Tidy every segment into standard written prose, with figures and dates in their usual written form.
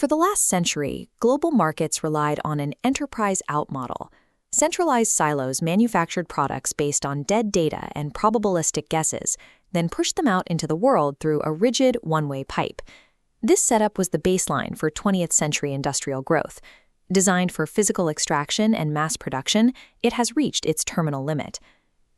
For the last century, global markets relied on an enterprise-out model. Centralized silos manufactured products based on dead data and probabilistic guesses, then pushed them out into the world through a rigid, one-way pipe. This setup was the baseline for 20th century industrial growth. Designed for physical extraction and mass production, it has reached its terminal limit.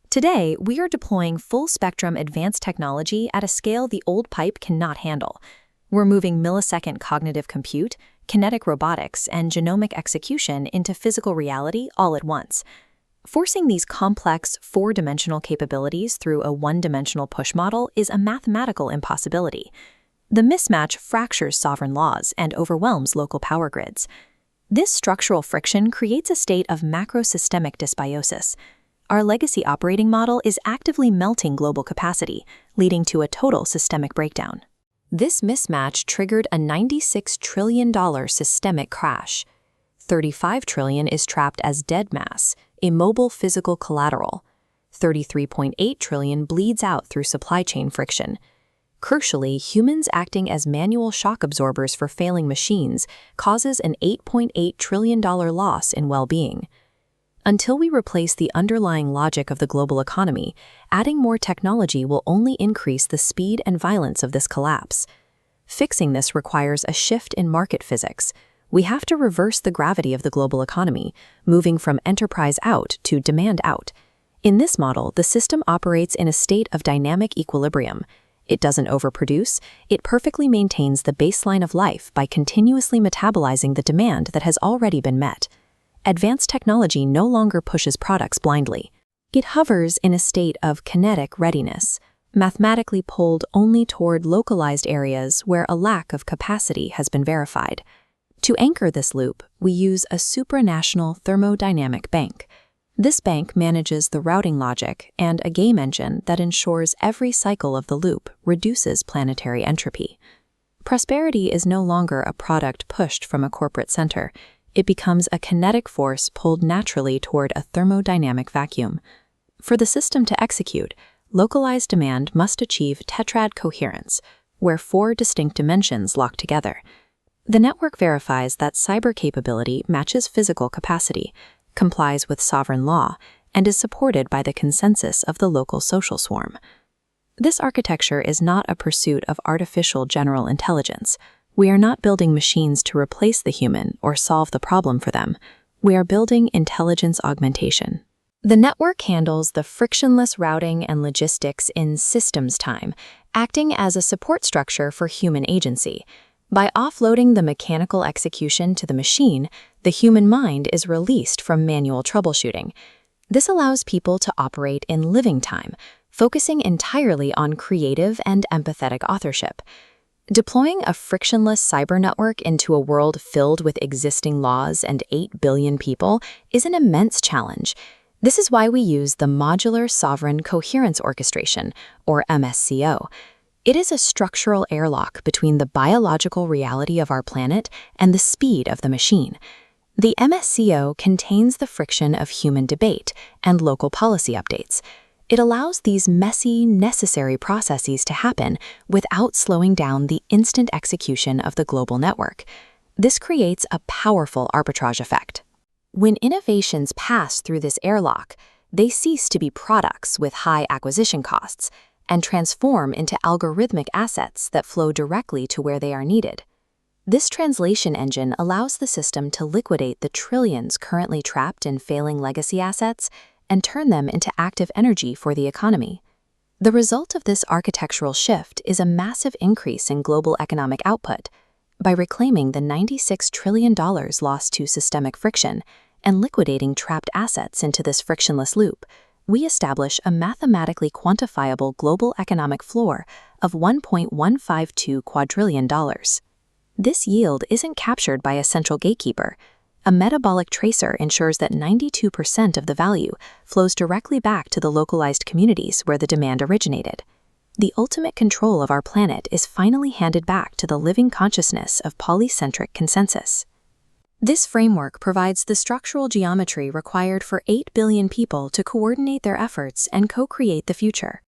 Today, we are deploying full-spectrum advanced technology at a scale the old pipe cannot handle. We're moving millisecond cognitive compute, kinetic robotics, and genomic execution into physical reality all at once. Forcing these complex, four-dimensional capabilities through a one-dimensional push model is a mathematical impossibility. The mismatch fractures sovereign laws and overwhelms local power grids. This structural friction creates a state of macrosystemic dysbiosis. Our legacy operating model is actively melting global capacity, leading to a total systemic breakdown. This mismatch triggered a $96 trillion systemic crash. $35 trillion is trapped as dead mass, immobile physical collateral. $33.8 trillion bleeds out through supply chain friction. Crucially, humans acting as manual shock absorbers for failing machines causes an $8.8 trillion loss in well-being. Until we replace the underlying logic of the global economy, adding more technology will only increase the speed and violence of this collapse. Fixing this requires a shift in market physics. We have to reverse the gravity of the global economy, moving from enterprise out to demand out. In this model, the system operates in a state of dynamic equilibrium. It doesn't overproduce, it perfectly maintains the baseline of life by continuously metabolizing the demand that has already been met. Advanced technology no longer pushes products blindly. It hovers in a state of kinetic readiness, mathematically pulled only toward localized areas where a lack of capacity has been verified. To anchor this loop, we use a Supranational Thermodynamic Bank. This bank manages the routing logic and a game engine that ensures every cycle of the loop reduces planetary entropy. Prosperity is no longer a product pushed from a corporate center. It becomes a kinetic force pulled naturally toward a thermodynamic vacuum. For the system to execute, localized demand must achieve tetrad coherence, where four distinct dimensions lock together. The network verifies that cyber capability matches physical capacity, complies with sovereign law, and is supported by the consensus of the local social swarm. This architecture is not a pursuit of artificial general intelligence. We are not building machines to replace the human or solve the problem for them. We are building intelligence augmentation. The network handles the frictionless routing and logistics in systems time, acting as a support structure for human agency. By offloading the mechanical execution to the machine, the human mind is released from manual troubleshooting. This allows people to operate in living time, focusing entirely on creative and empathetic authorship. Deploying a frictionless cyber network into a world filled with existing laws and 8 billion people is an immense challenge. This is why we use the Modular Sovereign Coherence Orchestration, or MSCO. It is a structural airlock between the biological reality of our planet and the speed of the machine. The MSCO contains the friction of human debate and local policy updates. It allows these messy, necessary processes to happen without slowing down the instant execution of the global network. This creates a powerful arbitrage effect. When innovations pass through this airlock, they cease to be products with high acquisition costs and transform into algorithmic assets that flow directly to where they are needed. This translation engine allows the system to liquidate the trillions currently trapped in failing legacy assets and turn them into active energy for the economy. The result of this architectural shift is a massive increase in global economic output. By reclaiming the $96 trillion lost to systemic friction and liquidating trapped assets into this frictionless loop, we establish a mathematically quantifiable global economic floor of $1.152 quadrillion. This yield isn't captured by a central gatekeeper. A metabolic tracer ensures that 92% of the value flows directly back to the localized communities where the demand originated. The ultimate control of our planet is finally handed back to the living consciousness of polycentric consensus. This framework provides the structural geometry required for 8 billion people to coordinate their efforts and co-create the future.